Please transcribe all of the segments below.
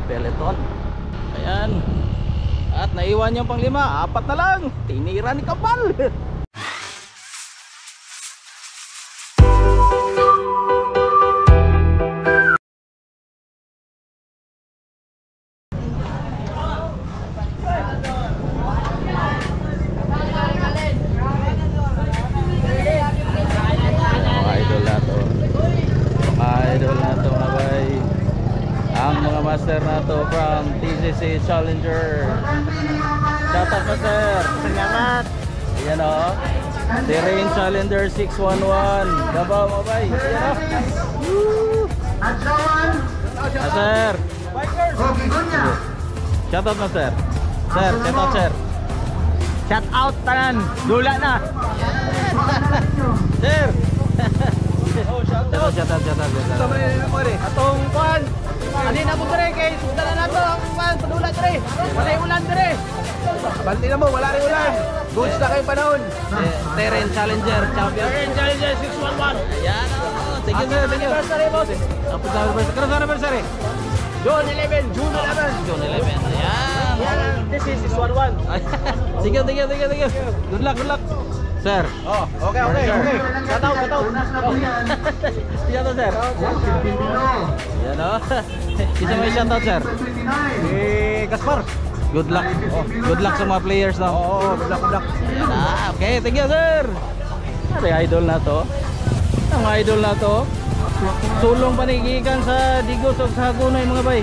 peloton. Ayan. At naiwan yung panglima, 4 na lang. Tinira ni Kapal. Master na to from TCC Challenger. Shout out master. Salamat. Ayan o. Terrain Challenger 611. Gabaw mo ba? Ayan o. Master. Shout out master. Sir, shout out sir. Shout out tanan. Dula na. Sir. Shout out. Atong kwan. Ani na po dire kay dala na to ang padula dire. Wala ulan dire. Banti na mo, wala rin ulan. Goods na kayo panahon. Terrain Challenger champion. Terrain Challenger 611. Ayan. Thank you sir, thank you. Anniversary boss. Apa anniversary? June 11. June 11. Ayan. This is 611. Thank you. Good luck. Sir. Oh, okay. Shout out. Shout out, sir. Yan o. Isa may shout out, sir. Kaspar. Good luck. Good luck sa mga players na. Oo, good luck. Okay, thank you, sir. Ano idol na to? Ang idol na to. Sulong panigikan sa Digos o sa Hagunay mga bay.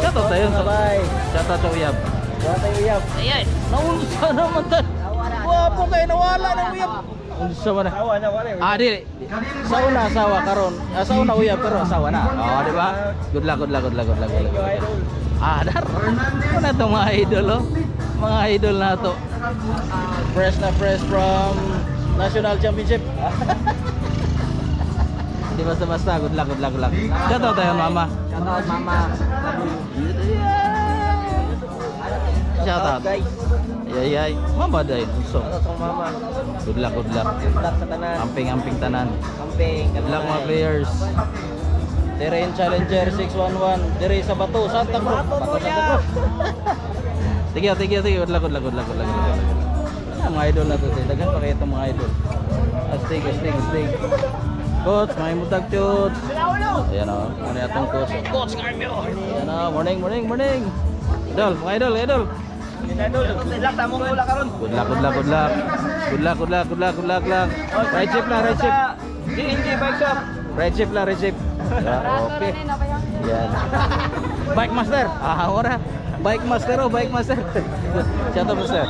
Shout out tayo sa bay. Shout out sa Uyab. Ayay. Naunsa naman tayo. Wapo kayo, nawala ng uyab. Unsa man na? Asawa na wala. Di. Sa una asawa karon. Sa una uyab pero asawa na. Oh, di ba? Good luck. Dar. Ano to mga idol oh? Mga idol na to. Fresh from National Championship. Di basta. Good luck. Shout out tayo mama. Shout out guys. Yay. Mama day. So. Mama. Good luck. Good luck sa tanan. Amping tanan. Good luck mga players. Terrain Challenger 611. Dire sa Bato, Santa Cruz. Sige. Good luck. Mga idol na to. Daghan pa kayo itong mga idol. Astig. Coach, may mutag chut. Ayan o. Ano yatong coach? Coach Carmio. Ayan o. Morning. Idol, mga idol. Good luck sa mong ula karon. Good luck. Right shift. GNG bike shop. Right shift. Okay. Yan. Bike master. Ora. Bike master. Shout out master.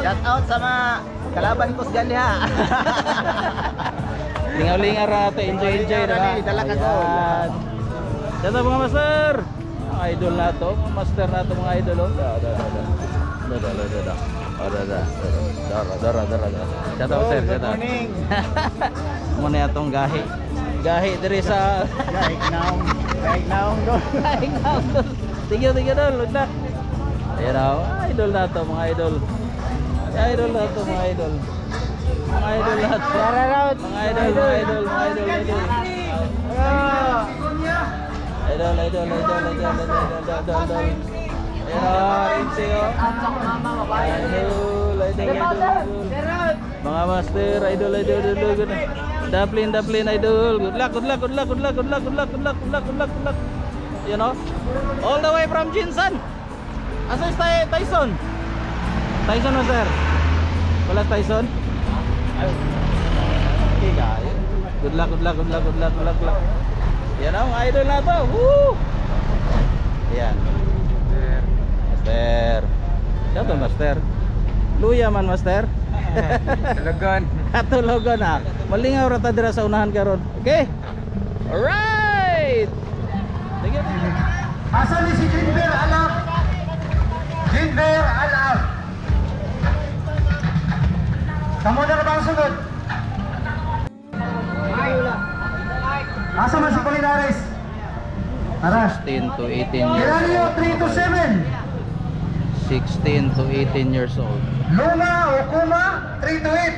Shout out sa mga kalaban ko diyan diha. Lingaw-lingaw ra to, enjoy diba? Dala ka ko. Shout out mga master. Idol na to, master na to mga idol oh. Dara. Shout out sir, shout out. Muna atong gahi diri sa gahi now. Tingyo dol, ludak. Ayan oh, idol na to mga idol. Idol na to mga idol. Mga idol na to. Mga idol. Idol. Mga master, idol. Daplin, idol. Good luck. You know? All the way from Jinsan. Asa is Tyson? Tyson master. Wala Tyson? Okay guys. Good luck. Yan ang idol na to. Woo! Yan. Master. Shout out master. Luya man master. Tulogon ah. Malingaw ra ta dira sa unahan karon. Okay? Alright. Sige. Asa ni si Jinber Alaf? Kamu na ba ang sunod? Asa man si Polinares? 16 to 18 years Kiranio old. 3 to 7. 16 to 18 years old. Luma Okuma 3 to 8.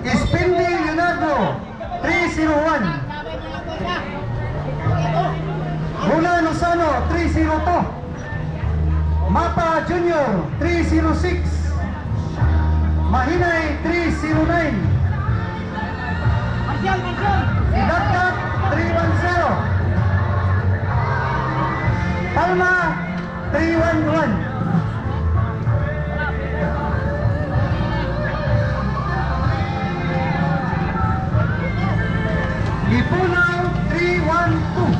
Espindi Leonardo 301. Mula Luzano, 302. Mapa Junior, 306. Mahinay, 309. Idatkat, 310. Palma, 311. Lipunaw, 312.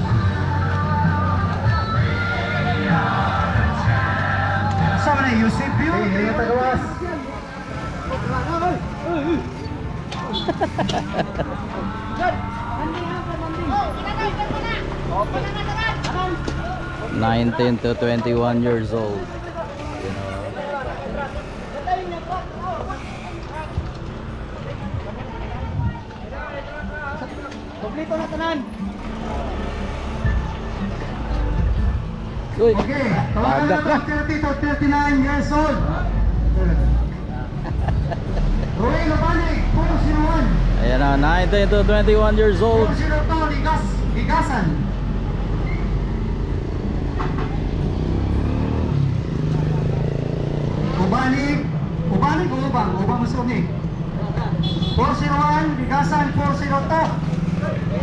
Sama na Eusebio, 312. Nineteen to 21 years old. Kompleto na tanan. Uy, Okay, tawagan na agak ito, 30 to 39 years old. Roy Lopanic, 401. ayan na, 19 to 21 years old. 402, Ligasan. Ubalik o ubang? Ubang masuk ni. 401, Ligasan, 402.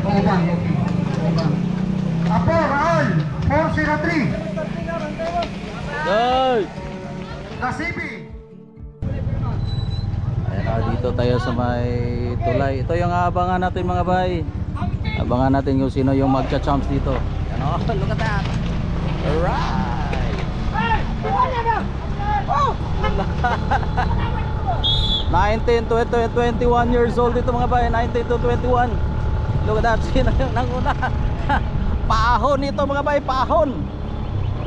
Ubang, okay. Ubang. Apo, Raul, 403. Hey! Kasibi. Ayan na, dito tayo sa may tulay. Ito yung abangan natin mga bay. Abangan natin kung sino yung magcha-champs dito. Ayan o, look at that. Alright. 19 to 21 years old dito mga bay. 19 to 21. Look at that. Sino yung nanguna? Pahon ito mga bay. Pahon.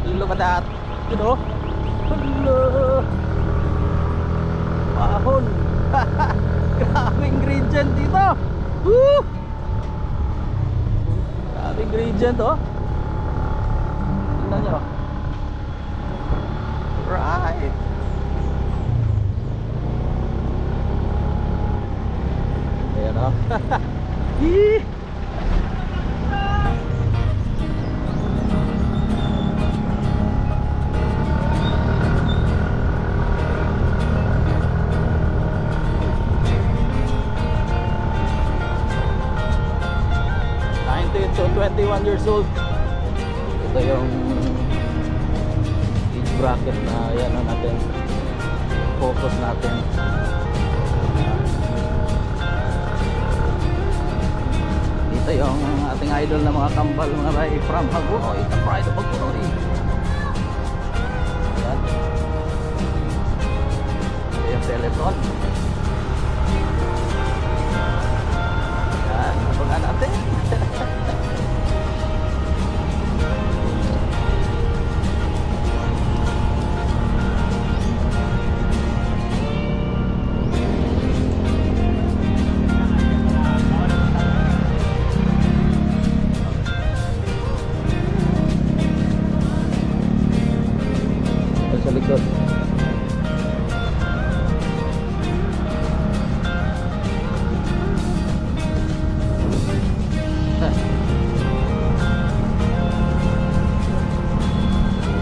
Look at that. You know? Hello. Pahon. Grabe ingredient dito. Woo! Grabe ingredient oh. Tingnan nyo. Right. Ayan oh. Hee! So 21 years old. Ito yung age bracket na yan natin. Focus natin. Ito yung ating idol na mga kambal mga bay from Hagunoy, the pride of Hagunoy. Ayan. Ito yung telephone. Ayan, abangan natin. Sa likod.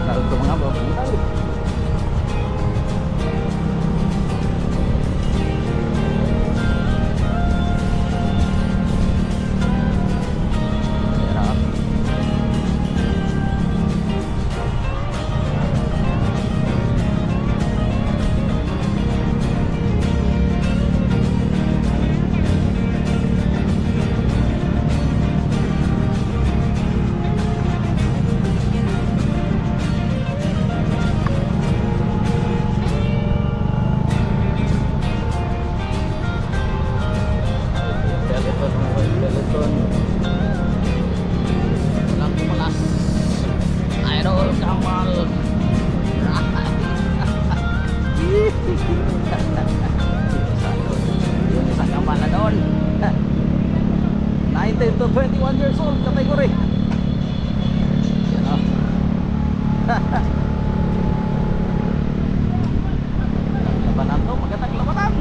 Naroon ko mga babae. Skeleton. Walang kumalas. Idol Kamal. Yung isang kamal na doon. 19 to 21 years old category. Yan o. Labanan to, magandang labanan.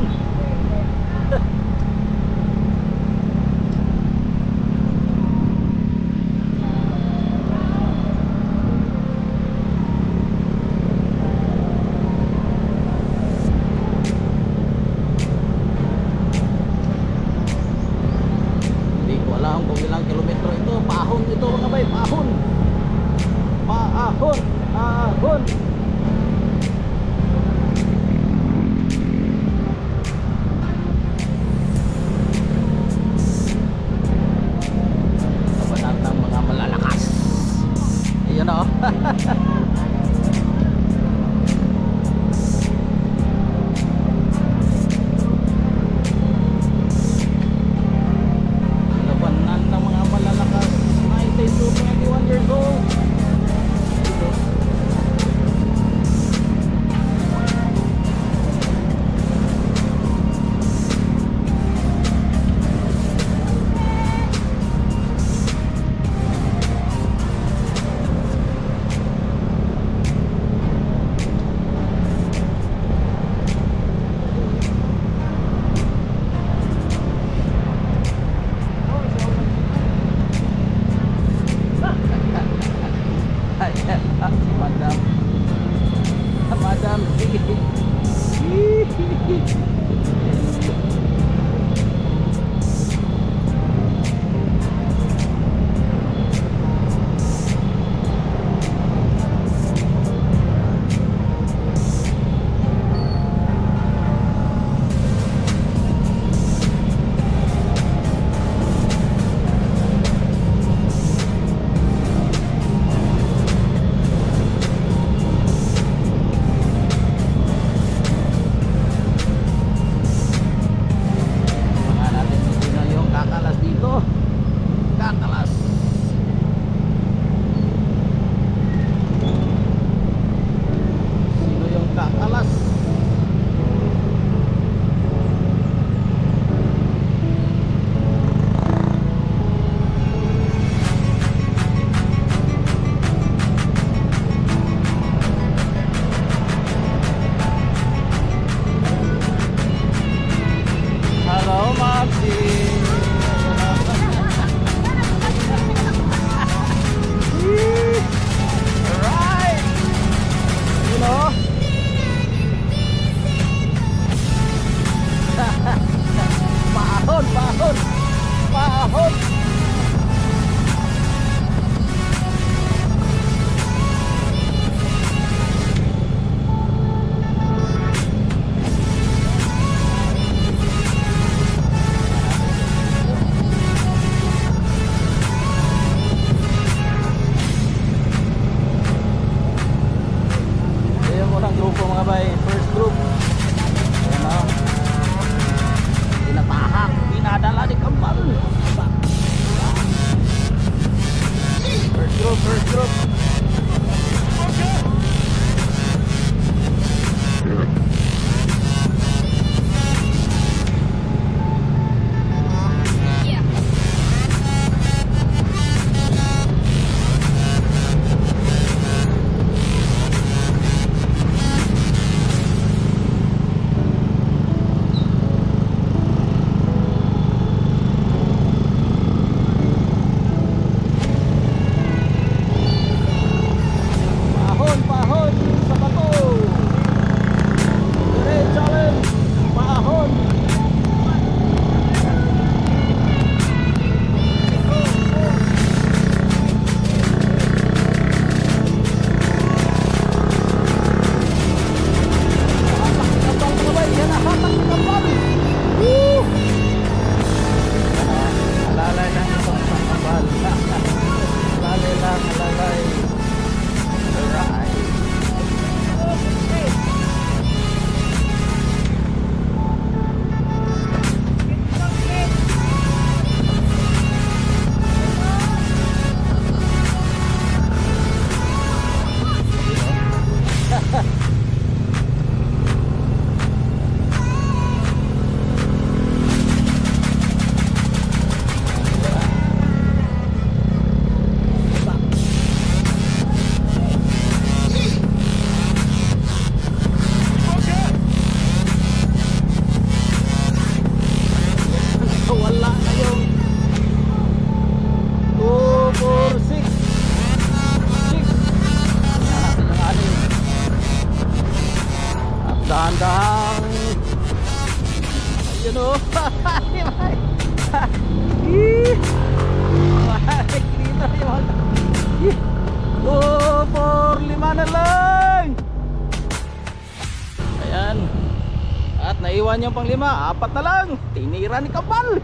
Naiwan yung panglima, 4 na lang. Tinira ni Kapal.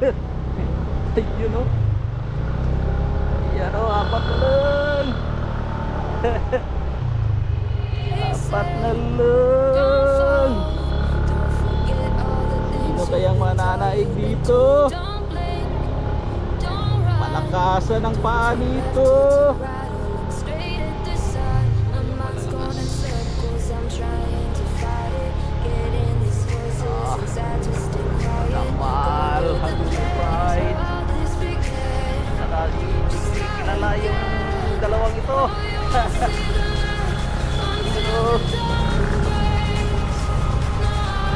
Ayun o. Yan o, 4 na lang. 4 na lang. Sino kayang mananaig dito? Palakasan ng paa nito. Kapal, Hungry Pride. Kilala yung dalawang ito.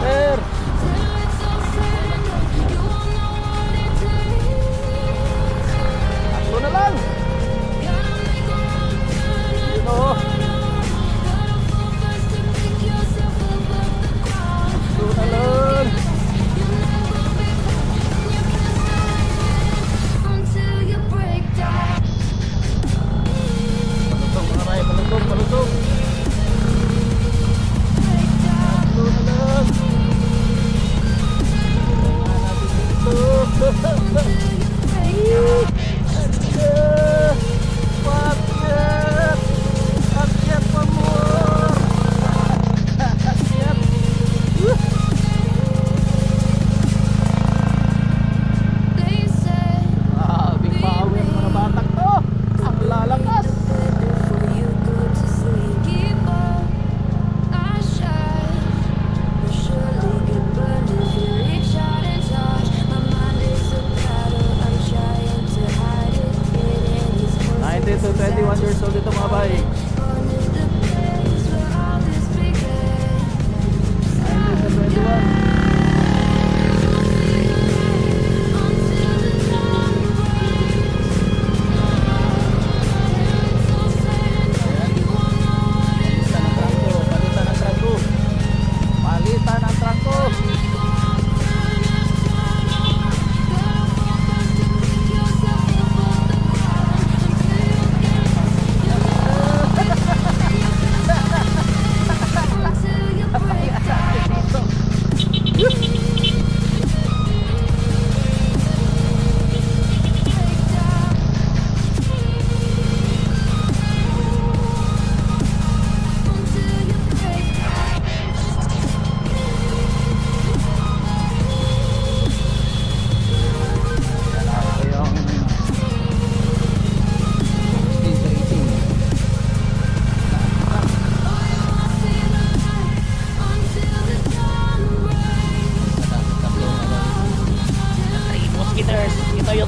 Sir, tatlo na lang.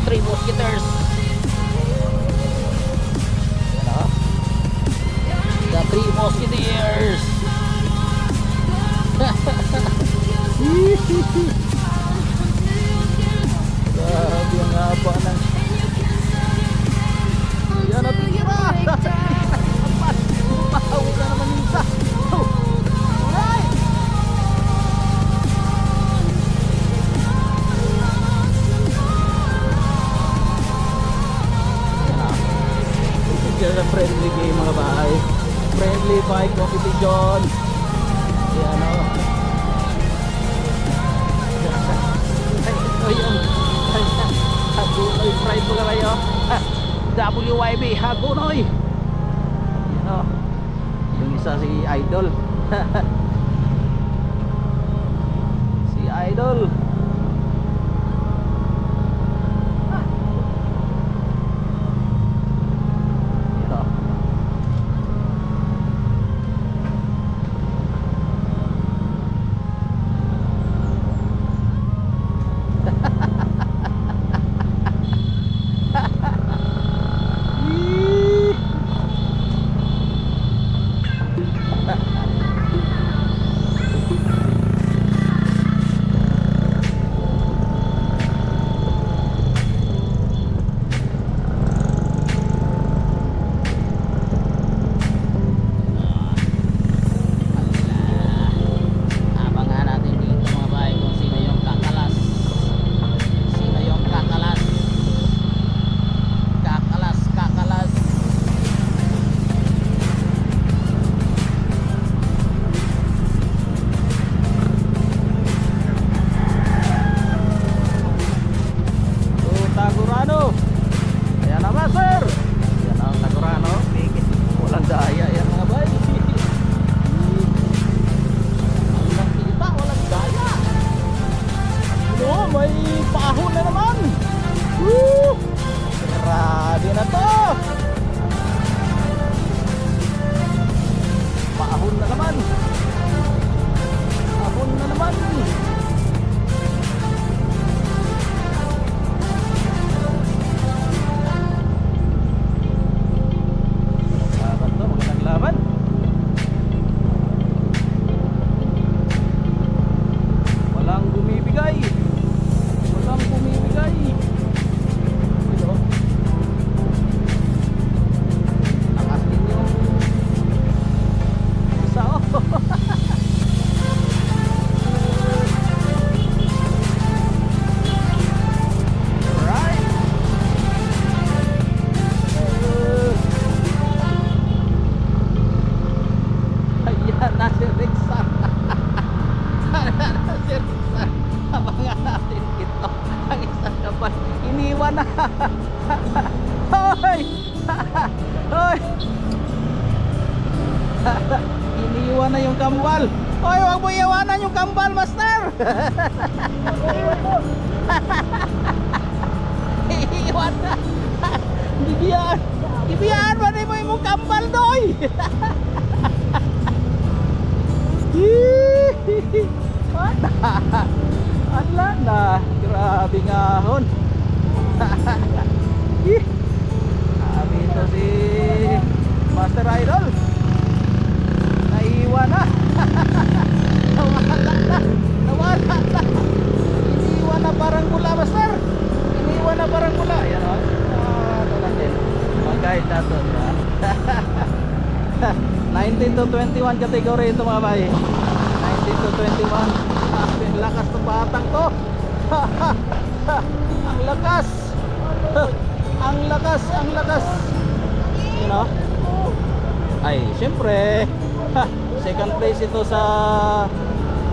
Three Musketeers. Yan o. The Three Musketeers. Grabe ang haba ng... Yan ang tira. Mahawag na naman yung isa. Alright. Yan ang friendly game mga bahay. Friendly bike competition. Yan o. Ito yung Hagunoy Pride po kayo. WYB Hagunoy. Yan o. Yung isa si Idol. Si Idol. Ito. Abangan natin dito mga bahay kung sino yung kakalas. Sino yung kakalas. Kakalas, kakalas. Tagurano. Ayan naman sir. Ayan ang Tagurano. Walang daya yan mga bahay. Walang kita, walang daya. May paahon na naman. Woo! Grabe na to. Paahon na naman. Paahon na naman. Laban to, magandang laban. Walang bumibigay. Walang bumibigay. Ito. Lakas din yun. Isa oh. Alright. Ayan na si Rexar. Si Rexar. Abangan natin ito. Ang isang kapal. Iniwan na. Hoy! Hoy! Iniwan na yung kambal. Hoy, huwag mo iwanan yung kambal, master! Iiwan na. Bibiyaan. Bibiyaan ba rin mo yung kambal, doy? Ala na, grabe ngahon. Grabe ito si Master Idol. Naiwan na. Nawala na. Nawala na. Iniwan na parang mula, Master. Iniwan na parang mula. Ayan o. Ito natin. Mag-guide nato. 19 to 21 category ito mga bay. 19 to 21. Ang lakas ng batang to. Ang lakas. Ang lakas, ang lakas. You know? Ay, syempre. Second place ito sa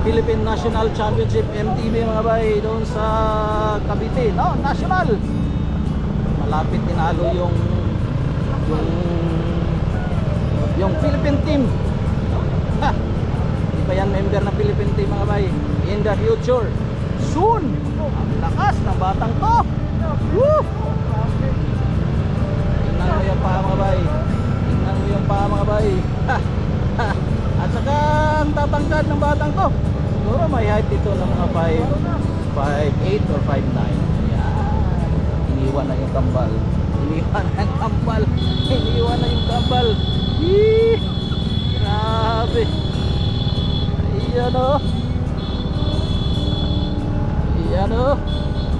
Philippine National Championship MTB mga bay, doon sa Cavite, no? National. Malapit tinalo yung Philippine team. Hindi pa yan member ng Philippine team mga bay. In the future, soon. Ang lakas ng batang to. Woo! Tingnan mo yung paa mga bay. Tingnan mo yung paa mga bay. At saka ang tatangkad ng batang to, siguro may height ito ng mga 5'8 or 5'9. Ayan. iniwan na yung kambal. Iniwan na yung kambal. Iniwan na yung kambal. Yee! Grabe. Ayan o. Ayan o.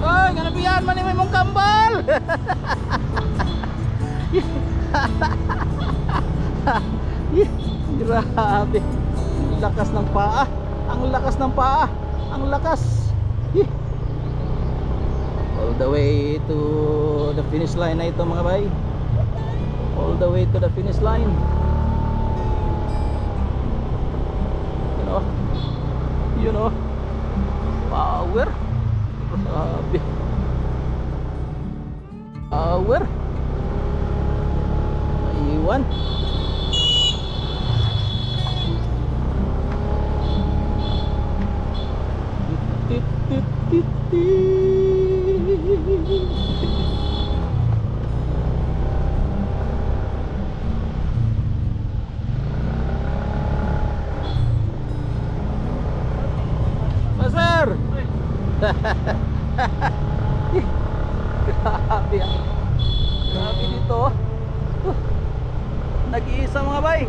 Ay, ganabihan man yung mong kambal. Grabe. Ang lakas ng paa. Ang lakas ng paa. Ang lakas. All the way to the finish line na ito mga bay. All the way to the finish line. You know, power. Grabe. Power. Iwan. Master. Grabe ah. Grabe dito. Nag-iisa mga bay.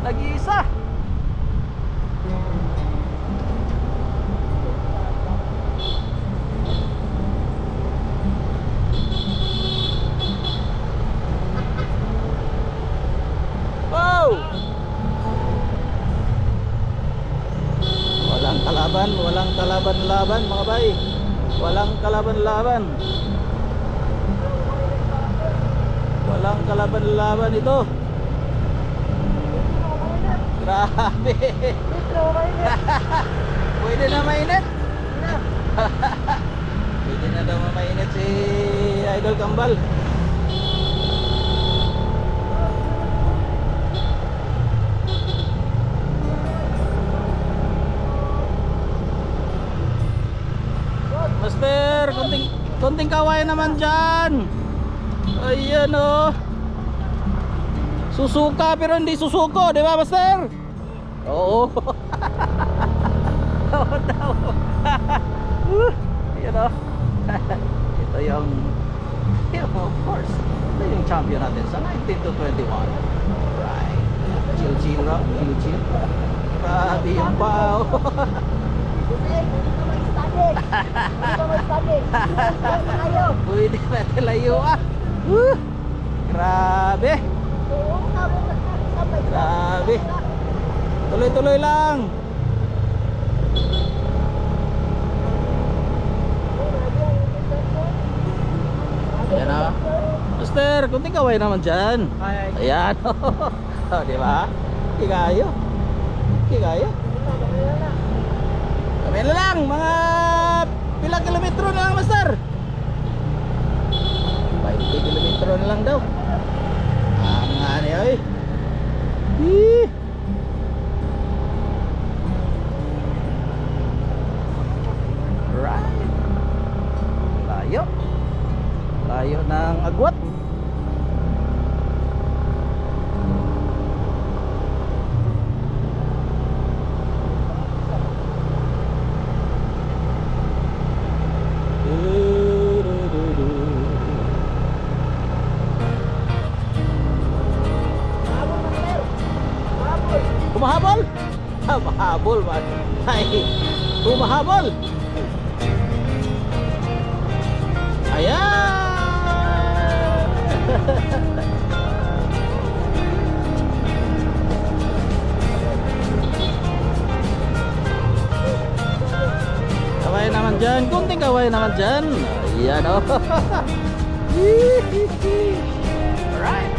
Nag-iisa. Wow! Walang kalaban-laban mga bay. Walang kalaban-laban. Walang kalaban-laban ito. Grabe. Pwede na mainit. Pwede na daw mainit si Idol Kambal. Master, konting kaway naman dyan. Ayan o. Susuka pero hindi susuko, di ba Master? Oo. Oo daw. Ayan o. Ito yung of course, ito yung champion natin sa 19 to 21. Right. Chill lang, chill. Grabe yung pao. Pwede natin layo ah. Grabe. Grabe. Tuloy-tuloy lang. Ayan na. Master, kunting kaway naman dyan. Ayan. Oh, di ba? Kigayo. Kami na lang. Mga pilang kilometro na lang, Master. 20 kilometro na lang daw. Ang ani ay. Right. Layo ng agwat. Humahabol? Mahabol man. Ay, humahabol. Ayan. Kaway naman dyan. Kunting kaway naman dyan. Ayan o. Alright.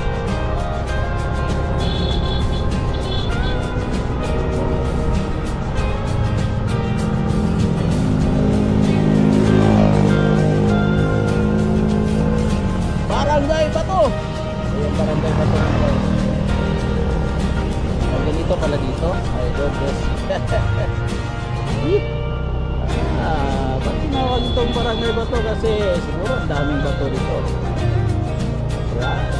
Barangay Bato. Ayun, Barangay Bato. Ay, ganito pala dito. Ay, God bless. Ba't tinawag itong Barangay Bato? Kasi siguro ang daming bato dito. Right.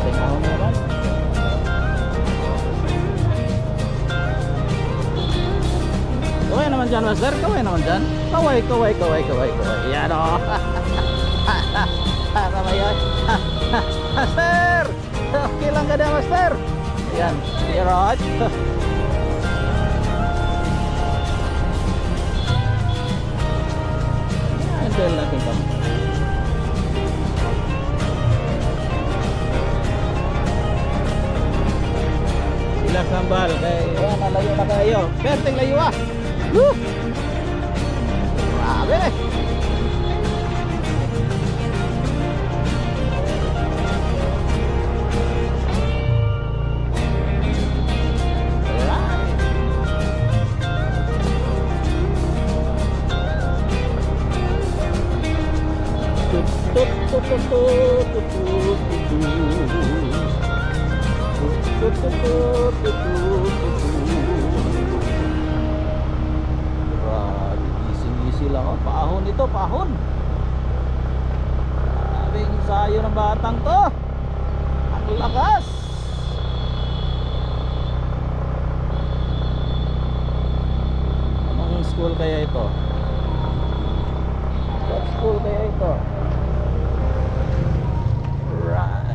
Tingnan mo naman. Okay naman dyan, master. Kaway naman dyan. Kaway. Yan o. Para ba yan? Master! Okay lang ka na, master. Yan. You're right. Handle natin kami. Sila kambal. Kaya nalayo na kayo. Perting layo ah. Woo! Grabe! Grabe, easy lang oh. Paahon ito, paahon. Grabe, ensayo ng batang to. Ang lakas. Anong school kaya ito? What school kaya ito? Right.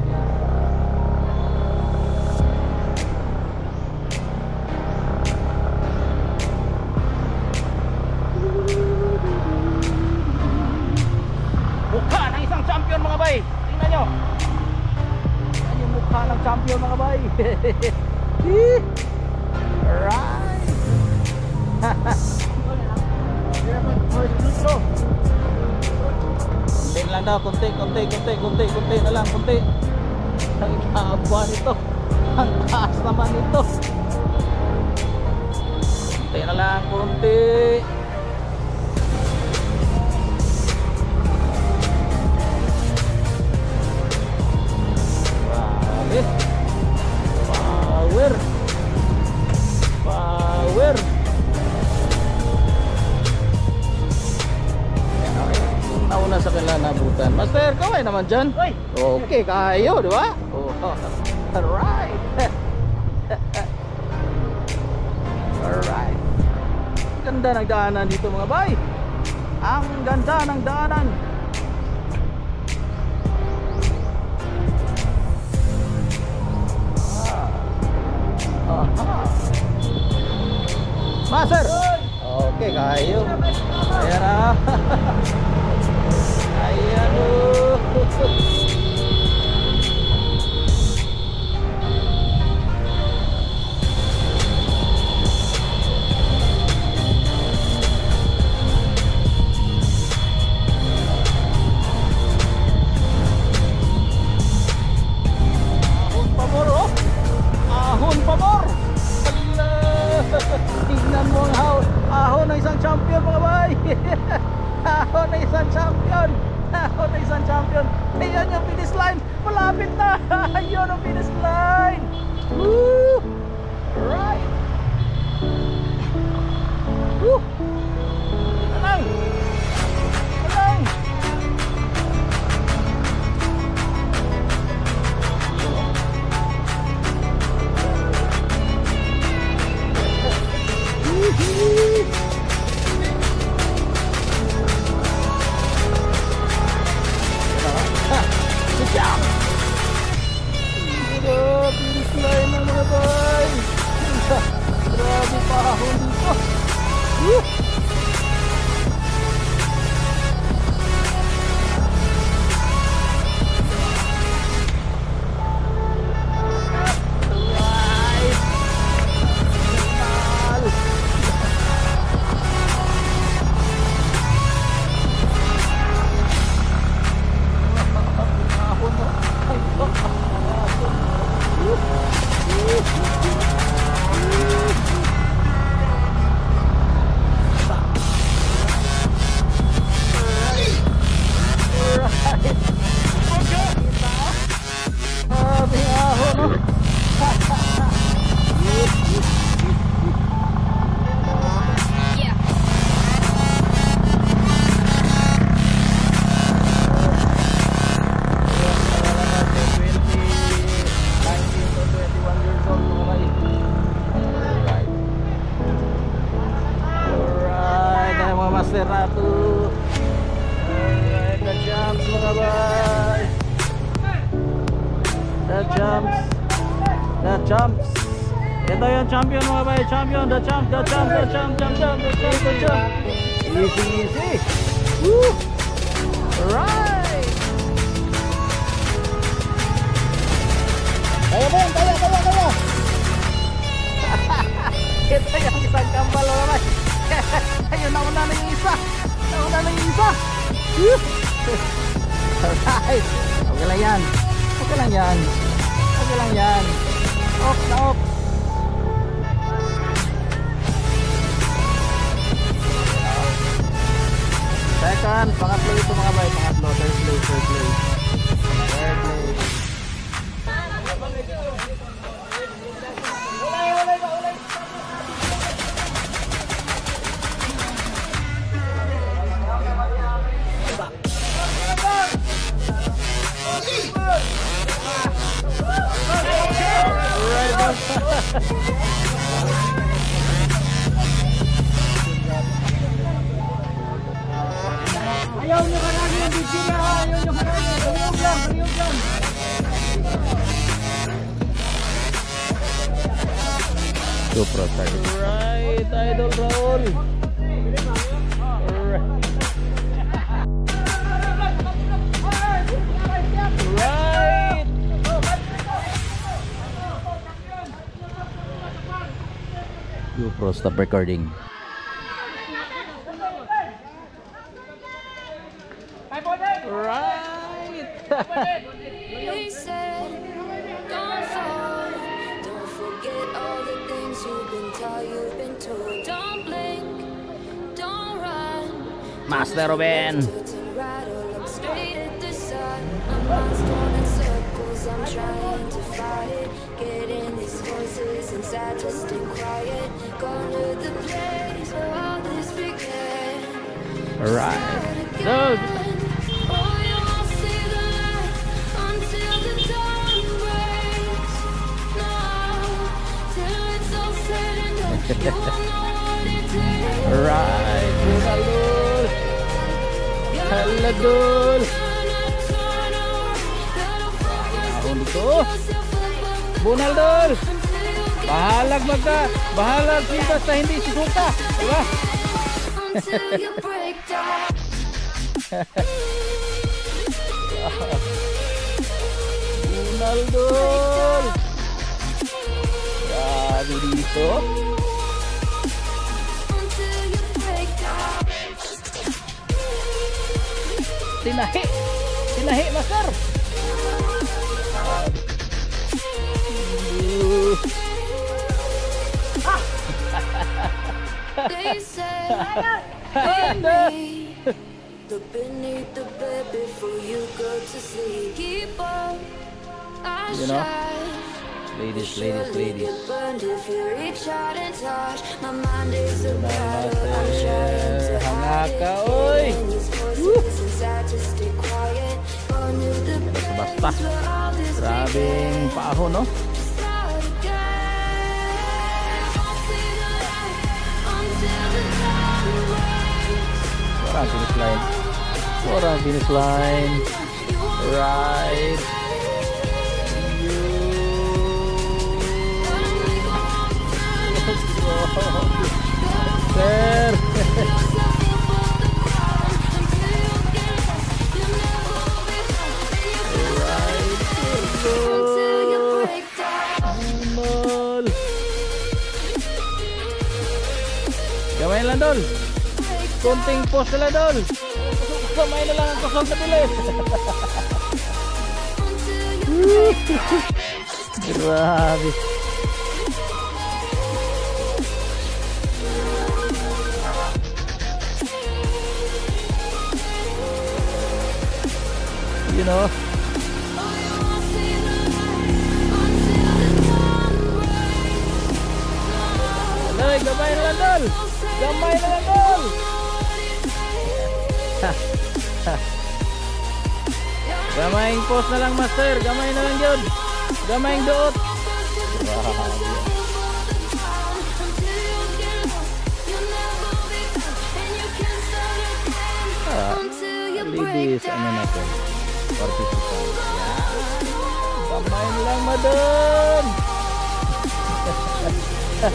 Mukha ng isang champion mga bay. Tingnan nyo. Yan yung mukha ng champion mga bay. Right. Kunti lang daw, kunti na lang, kunti. Ang haba nito. Ang taas naman nito. Kunti na lang, kunti. Grabe. Power. Nauna sa kanila nabutan. Master, kaway naman dyan. Okay, kayo, di ba? Oh, alright. Alright. Ganda ng daanan dito mga bay. Ang ganda ng daanan. Master. Okay, kayo. Ayan na. Ayan o. Ahon pa more oh. Ahon pa more. Tingnan mo ang ahon ng isang champion mga bay. Ito yung champion mga bay. Champion. The champ. Easy. Woo! Right. Kaya. Ito yung isang kambal mga bay. Ayun, nauna na yung isa. Woo! Alright. Okay lang yan. Off na off. Second, pangatlo ito mga bay. Third place. Ayaw nyo karami ang video na. Ayaw nyo karami. Baliog lang. Super tight. Right, Idol Raul. Right. GoPro, stop recording. Right. They said, don't fall. Don't forget all the things you've been taught, you've been told. Don't blink, don't run. Master Ruben. Right or look straight at the sun. My mind's going in circles, I'm trying to fight it. Getting these voices inside to stay quiet. Going to the place where all this began. Right. So, right, Bunaldol. Ahon dito. Bunaldol. Bahalag sila sa hindi susuka, diba? Bunaldol. Grabe dito. Tinahi master. They say, baby, look beneath the bed before you go to sleep. Keep on, I You know? shine. Ladies. Get burned if you reach out and touch. My mind is a battle. I'm trying to hide Hanga ka, it. oy. Hearing these voices inside to stay quiet. Going to the place Basta. where all this Grabing began. paahon, no? Start again. I'll see the light until the dawn breaks. Orang finish line. You won't Right. Sir. Bunal. Gamay lang dol. Konting post na lang dol. Gamay na lang ang kusog na bilis. Grabe. You know. Alay, gamay na lang dol. Gamay na lang dol. Gamayng post na lang master. Gamay na lang yun. Gamayng doot. Ladies, ano natin? Participant. Yan. Gamay lang madam. Woo!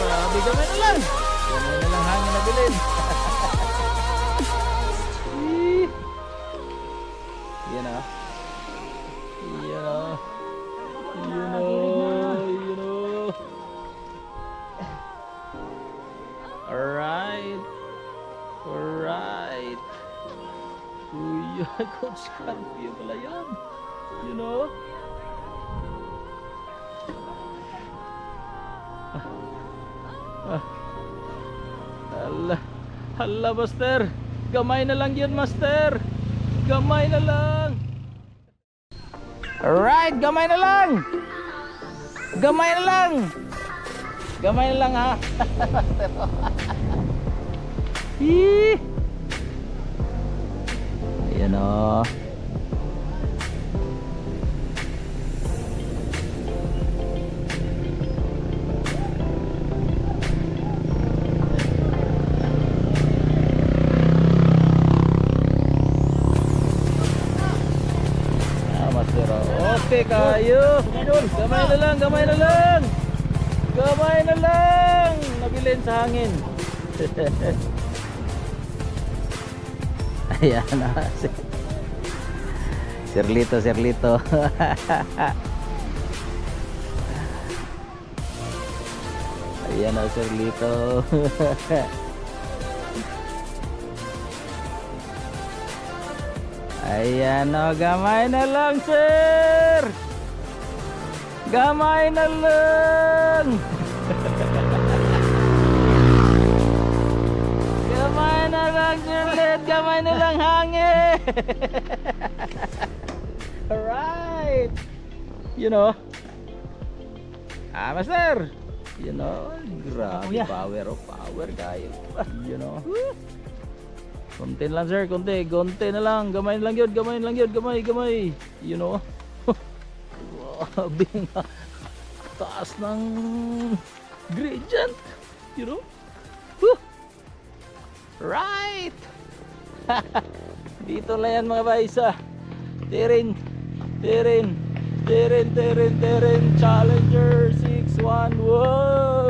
Grabe, gamay na lang. Gamay na lang hangin na bilin. Yan o. Yan o. Yan o. Yan o. Alright. Alright. Uy, Coach Canfio pala yan. You know? Hala. Hala, Master. Gamay na lang yun, Master. Gamay na lang. Alright, gamay na lang. Gamay na lang. Gamay na lang, ha. Master. Hii. Ayan o. Okay kayo. Gamay na lang, gamay na lang. Gamay na lang. Nabilin sa hangin. Ayan na. Sirlito, Sirlito. Ayan na, Sirlito. Ayan o, gamay na lang, sir. Gamay na lang. Gamay na lang, Sirlet. Gamay na lang hangin. Alright. You know. Master. You know, grabe, power of power kayo. You know. Konti lang, sir, konti na lang, gamay lang yun, gamay lang yun, gamay, you know. Grabe nga, taas ng gradient, you know. Woo! Right. Dito lang yan mga baisa. Terrain Challenger 611. Wow.